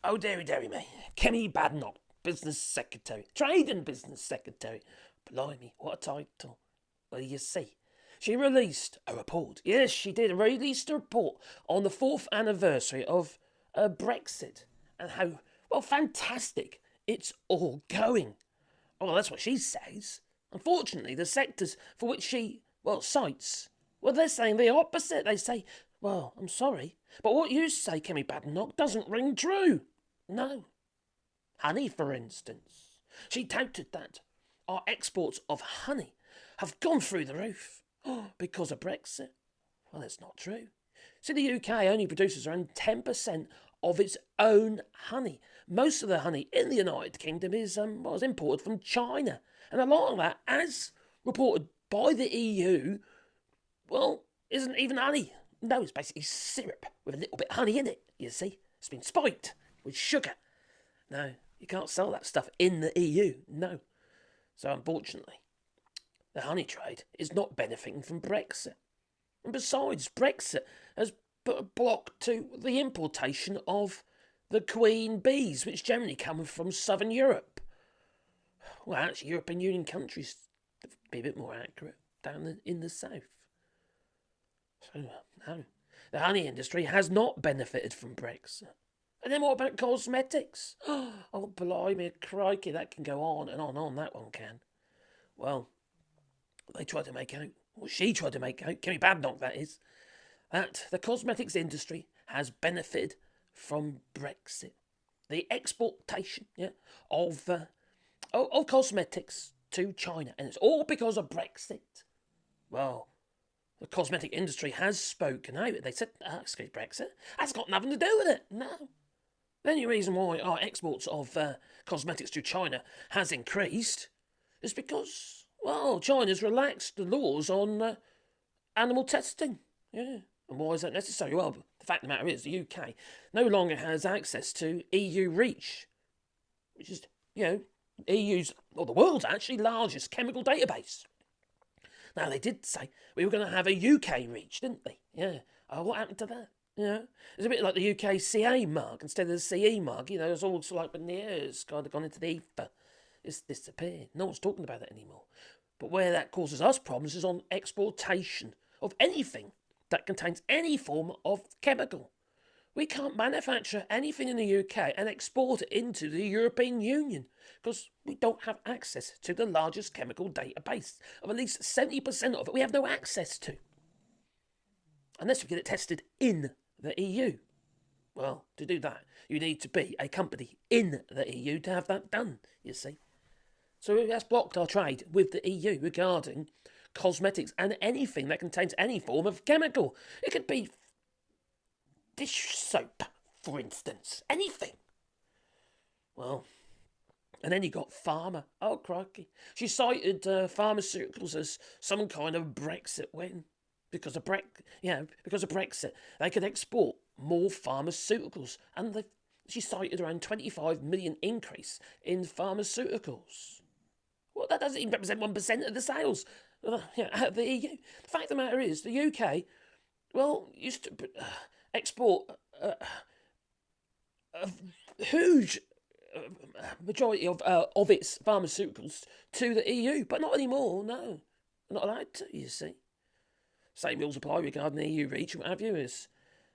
Oh, dearie me. Kemi Badenoch, Business Secretary. Trade and Business Secretary. Blimey, what a title. Well, you see, she released a report. Yes, she did. Released a report on the 4th anniversary of Brexit and how, well, fantastic it's all going. Well, that's what she says. Unfortunately, the sectors for which she, well, cites, well, they're saying the opposite. They say, well, I'm sorry, but what you say, Kemi Badenoch, doesn't ring true. No. Honey, for instance. She touted that our exports of honey have gone through the roof because of Brexit. Well, that's not true. See, the UK only produces around 10% of its own honey. Most of the honey in the United Kingdom is imported from China. And a lot of that, as reported by the EU, well, isn't even honey. No, it's basically syrup with a little bit of honey in it, you see. It's been spiked with sugar. No, you can't sell that stuff in the EU, no. So unfortunately, the honey trade is not benefiting from Brexit. And besides, Brexit has put a block to the importation of the queen bees, which generally come from southern Europe. Well, actually, European Union countries, to be a bit more accurate, down in the south. So, no, the honey industry has not benefited from Brexit. And then what about cosmetics? Oh, blimey, crikey, that can go on and on, that one can. Well, they tried to make out, or she tried to make out, Kemi Badenoch that is, that the cosmetics industry has benefited from Brexit. The exportation of cosmetics to China. And it's all because of Brexit. Well, the cosmetic industry has spoken out. They said, excuse Brexit, that's got nothing to do with it. No. The only reason why our exports of cosmetics to China has increased is because, well, China's relaxed the laws on animal testing. Yeah. And why is that necessary? Well, the fact of the matter is the UK no longer has access to EU REACH, which is, EU's, or the world's actually largest chemical database. Now, they did say we were going to have a UK REACH, didn't they? Yeah. Oh, what happened to that? It's a bit like the UK CA mark instead of the CE mark. It's all sort of like when the air's kind of gone into the ether. It's disappeared. No one's talking about that anymore. But where that causes us problems is on exportation of anything that contains any form of chemical. We can't manufacture anything in the UK and export it into the European Union because we don't have access to the largest chemical database of at least 70% of it we have no access to. Unless we get it tested in the EU. Well, to do that, you need to be a company in the EU to have that done, you see. So that's blocked our trade with the EU regarding cosmetics and anything that contains any form of chemical. It could be dish soap, for instance. Anything. Well, and then you got pharma. Oh, crikey. She cited pharmaceuticals as some kind of Brexit win. Because of Brexit, they could export more pharmaceuticals. And she cited around 25 million increase in pharmaceuticals. Well, that doesn't even represent 1% of the sales out of the EU. The fact of the matter is, the UK, well, used to export a huge majority of its pharmaceuticals to the EU, but not anymore, no. They're not allowed to, you see. Same rules apply regarding the EU REACH and what have you.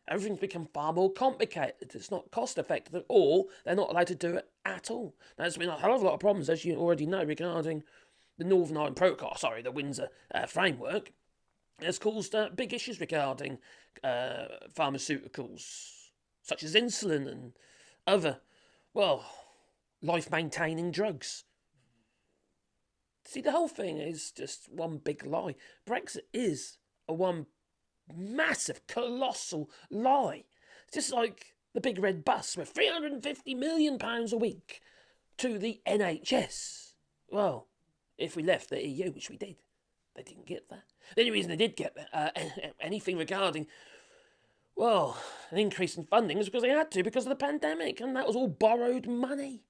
Everything's become far more complicated. It's not cost effective at all. They're not allowed to do it at all. Now, there's been a hell of a lot of problems, as you already know, regarding the Northern Ireland Protocol, the Windsor framework. It's caused big issues regarding pharmaceuticals, such as insulin and other, life-maintaining drugs. See, the whole thing is just one big lie. Brexit is a one massive, colossal lie. It's just like the big red bus with £350 million a week to the NHS. Well, if we left the EU, which we did, they didn't get that. The only reason they did get anything regarding, an increase in funding is because they had to, because of the pandemic, and that was all borrowed money.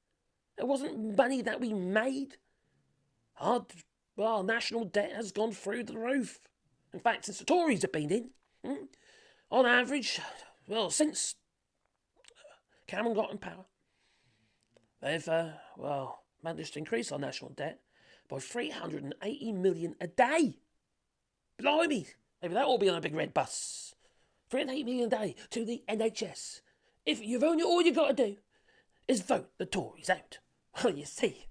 It wasn't money that we made. National debt has gone through the roof. In fact, since the Tories have been in, on average, since Cameron got in power, they've, managed to increase our national debt by 380 million a day. Blimey! Maybe that will be on a big red bus. 380 million a day to the NHS. If you've only all you got to do is vote the Tories out. Well, you see,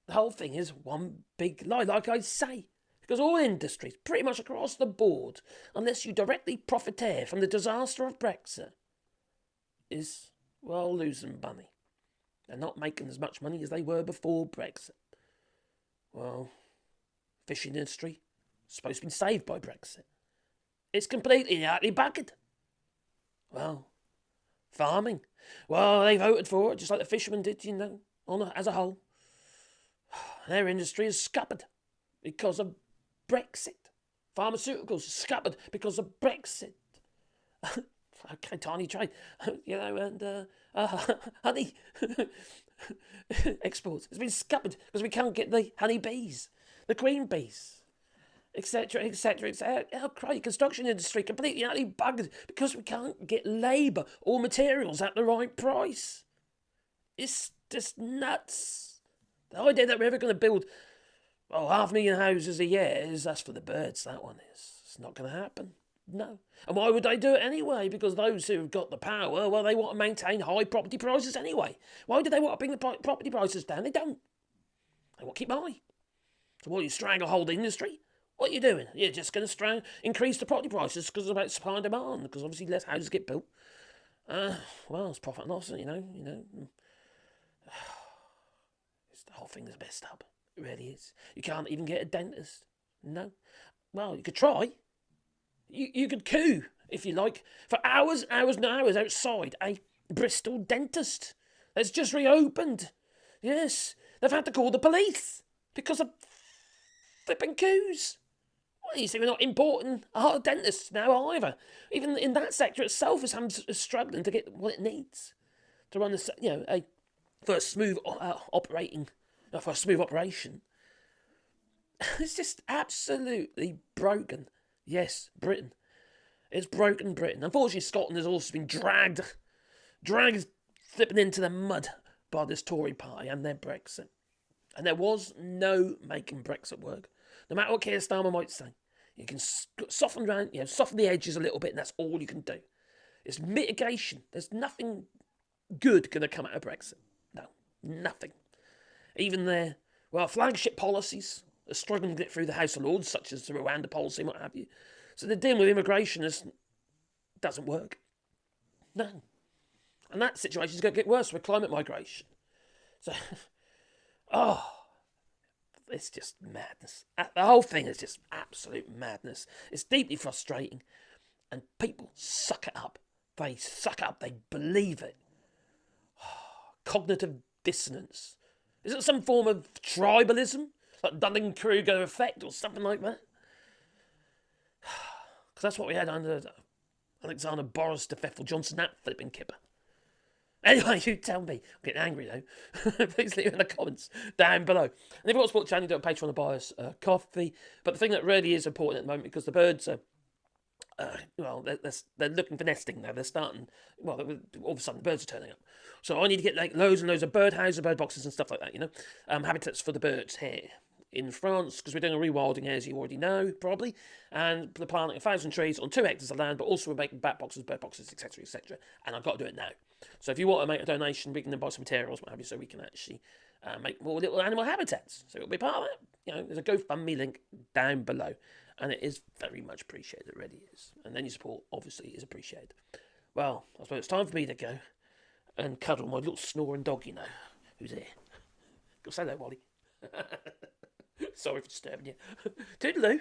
the whole thing is one big lie, like I say. Because all industries, pretty much across the board, unless you directly profiteer from the disaster of Brexit, is, well, losing money. They're not making as much money as they were before Brexit. Well, fishing industry, supposed to be saved by Brexit. It's completely and utterly buggered. Well, farming. Well, they voted for it, just like the fishermen did, as a whole. Their industry is scuppered because of Brexit. Pharmaceuticals scuppered because of Brexit. Okay, tiny trade, and honey exports. It's been scuppered because we can't get the honey bees, the queen bees, etc., etc., etc. Oh, crazy construction industry completely utterly bugged because we can't get labour or materials at the right price. It's just nuts. The idea that we're ever going to build 500,000 houses a year that's for the birds. That one is. It's not going to happen. No. And why would they do it anyway? Because those who've got the power, well, they want to maintain high property prices anyway. Why do they want to bring the property prices down? They don't. They want to keep high. So what, you stranglehold the industry? What are you doing? You're just going to increase the property prices because it's about supply and demand, because obviously less houses get built. Well, it's profit and loss, The whole thing is messed up. It really is. You can't even get a dentist. No. Well, you could try. You could queue, if you like, for hours and hours outside a Bristol dentist that's just reopened. Yes, they've had to call the police because of flipping queues. Well, you see, we're not importing our dentists now either. Even in that sector itself is struggling to get what it needs to run for a smooth operation. It's just absolutely broken. Yes, Britain. It's broken Britain. Unfortunately, Scotland has also been dragged flipping into the mud by this Tory party and their Brexit. And there was no making Brexit work. No matter what Keir Starmer might say. You can soften the edges a little bit, and that's all you can do. It's mitigation. There's nothing good going to come out of Brexit. No, nothing. Even their, flagship policies are struggling to get through the House of Lords, such as the Rwanda policy and what have you. So they're dealing with immigration doesn't work. No. And that situation is going to get worse with climate migration. So, it's just madness. The whole thing is just absolute madness. It's deeply frustrating. And people suck it up. They suck it up. They believe it. Cognitive dissonance. Is it some form of tribalism? Like Dunning-Kruger effect or something like that? Because that's what we had under Alexander Boris DeFeffel Johnson, that flipping kipper. Anyway, you tell me. I'm getting angry though. Please leave it in the comments down below. And if you want to support the channel, do it on Patreon or buy us coffee. But the thing that really is important at the moment, because the birds are, they're looking for nesting now. They're starting, all of a sudden the birds are turning up. So I need to get loads and loads of bird houses, bird boxes and stuff like that, habitats for the birds here in France, because we're doing a rewilding, as you already know, probably, and we're planting 1,000 trees on 2 hectares of land, but also we're making bat boxes, bird boxes, etc., etc., and I've got to do it now. So if you want to make a donation, we can then buy some materials, what have you, so we can actually make more little animal habitats. So it'll be part of that. There's a GoFundMe link down below, and it is very much appreciated. It really is. And then your support, obviously, is appreciated. Well, I suppose it's time for me to go and cuddle my little snoring dog, who's here. Go say hello, Wally. Sorry for disturbing you. Toodaloo.